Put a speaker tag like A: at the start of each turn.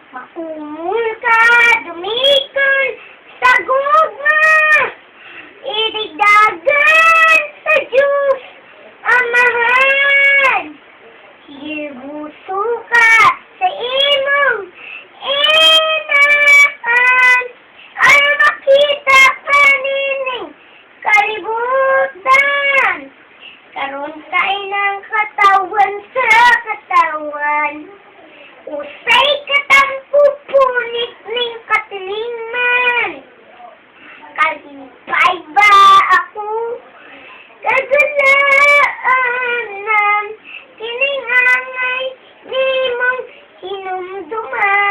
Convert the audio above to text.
A: Makumul ka, dumikol, sa gugma, idigdagan sa Diyos, Amahan. Hibuso ka sa imong inaan, aron makita ka nining kalibutan. Karon kay ng katawan sa katawan, usay katang pupunit ning katilingan. Kalipay ba ako kagalaanan, kining angay nimong hinumduman.